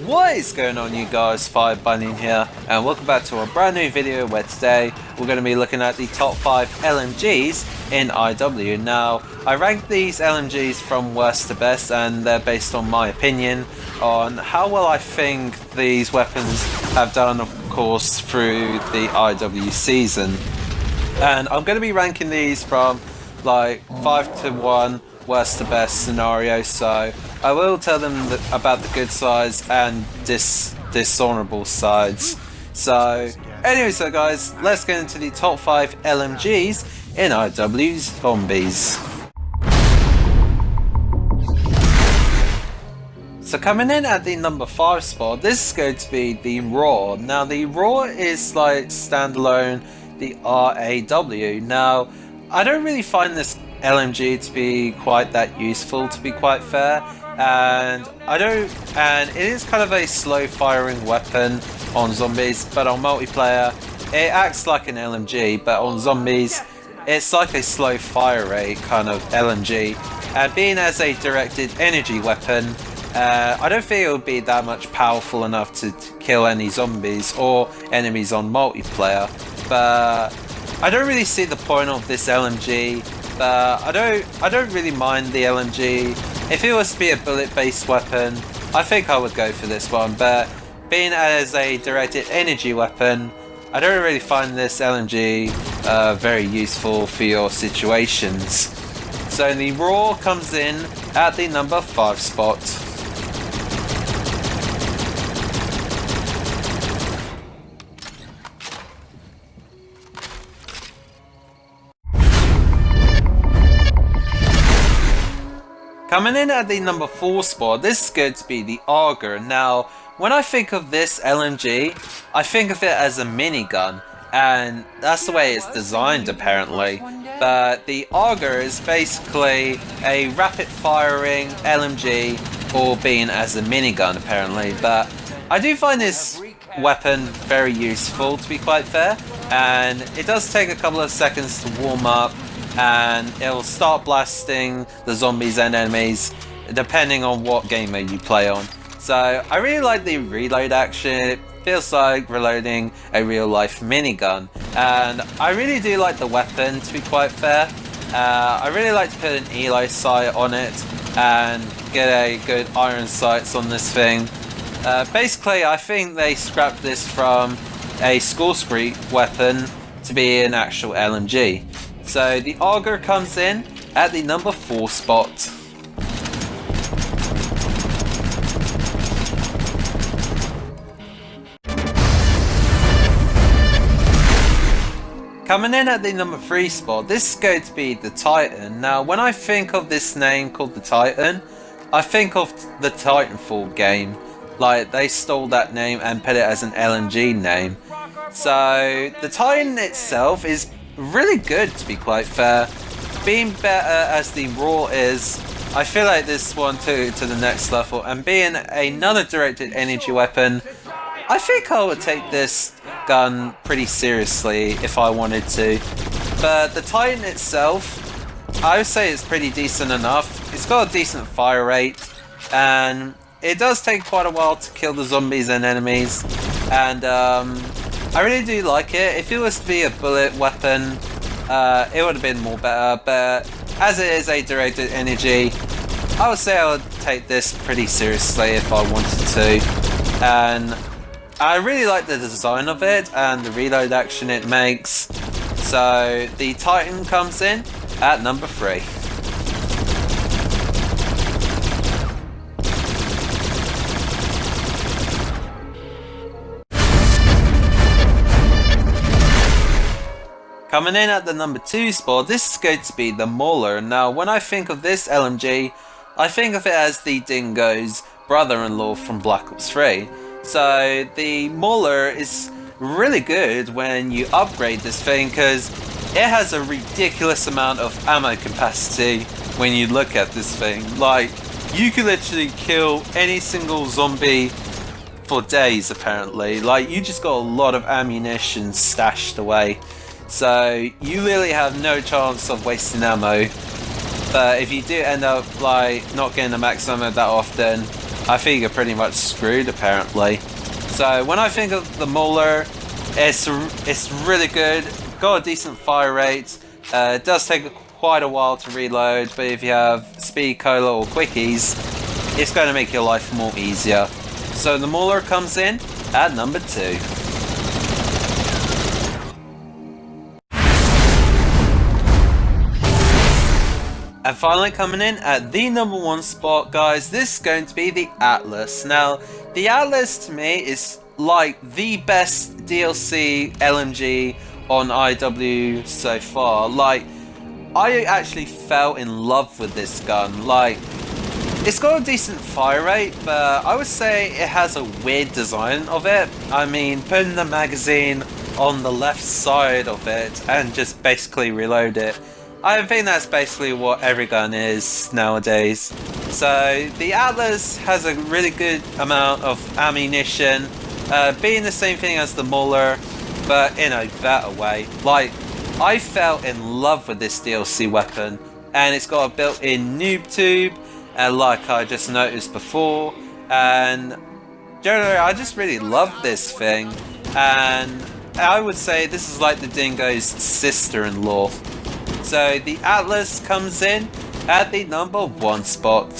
What is going on, you guys? Fire Bunny here, and welcome back to a brand new video where today we're going to be looking at the top 5 LMGs in IW. Now, I ranked these LMGs from worst to best, and they're based on my opinion on how well I think these weapons have done, of course, through the IW season. And I'm going to be ranking these from like 5 to 1 worst to best scenario, so I will tell them about the good sides and dishonorable sides. So anyway, so guys, let's get into the top 5 LMGs in IW Zombies. So coming in at the number 5 spot, this is going to be the Raw. Now the Raw is like standalone, the RAW. Now I don't really find this LMG to be quite that useful, to be quite fair, and it is kind of a slow firing weapon on zombies, but on multiplayer it acts like an LMG, but on zombies it's like a slow fire rate kind of LMG, and being as a directed energy weapon, I don't think it would be that much powerful enough to kill any zombies or enemies on multiplayer. But I don't really see the point of this LMG. I don't really mind the LMG. If it was to be a bullet-based weapon, I think I would go for this one. But being as a directed energy weapon, I don't really find this LMG very useful for your situations. So the Raw comes in at the number 5 spot. Coming in at the number 4 spot, this is going to be the Augur. Now, when I think of this LMG, I think of it as a minigun, and that's the way it's designed apparently. But the Augur is basically a rapid firing LMG, or being as a minigun apparently. But I do find this weapon very useful, to be quite fair, and it does take a couple of seconds to warm up, and it'll start blasting the zombies and enemies depending on what gamer you play on. So I really like the reload action. It feels like reloading a real life minigun, and I really do like the weapon, to be quite fair. I really like to put an Elo sight on it and get a good iron sights on this thing. Basically I think they scrapped this from a score streak weapon to be an actual LMG. So the Augur comes in at the number 4 spot. Coming in at the number 3 spot, this is going to be the Titan. Now when I think of this name called the Titan, I think of the Titanfall game. Like, they stole that name and put it as an LMG name. So the Titan itself is really good, to be quite fair. Being better as the Raw is, I feel like this one took it to the next level, and being another directed energy weapon, I think I would take this gun pretty seriously if I wanted to. But the Titan itself, I would say it's pretty decent enough. It's got a decent fire rate, and it does take quite a while to kill the zombies and enemies, and I really do like it. If it was to be a bullet weapon, it would have been more better, but as it is a directed energy, I would say I would take this pretty seriously if I wanted to. And I really like the design of it and the reload action it makes. So the Titan comes in at number 3. Coming in at the number 2 spot, this is going to be the Molar. Now when I think of this LMG, I think of it as the Dingo's brother-in-law from Black Ops 3. So the Molar is really good when you upgrade this thing, because it has a ridiculous amount of ammo capacity when you look at this thing. Like, you can literally kill any single zombie for days apparently. Like, you just got a lot of ammunition stashed away. So you really have no chance of wasting ammo. But if you do end up like not getting the max ammo that often, I think you're pretty much screwed apparently. So when I think of the Molar, it's really good, got a decent fire rate, it does take quite a while to reload, but if you have speed, cola or quickies, it's going to make your life more easier. So the Molar comes in at number 2. And finally coming in at the number 1 spot, guys, this is going to be the Atlas. Now, the Atlas to me is like the best DLC LMG on IW so far. Like, I actually fell in love with this gun. Like, it's got a decent fire rate, but I would say it has a weird design of it. I mean, putting the magazine on the left side of it and just basically reload it. I think that's basically what every gun is nowadays. So the Atlas has a really good amount of ammunition, being the same thing as the Molar, but in a better way. Like, I fell in love with this DLC weapon, and it's got a built-in noob tube, like I just noticed before, and generally I just really love this thing, and I would say this is like the Dingo's sister-in-law. So the Atlas comes in at the number 1 spot.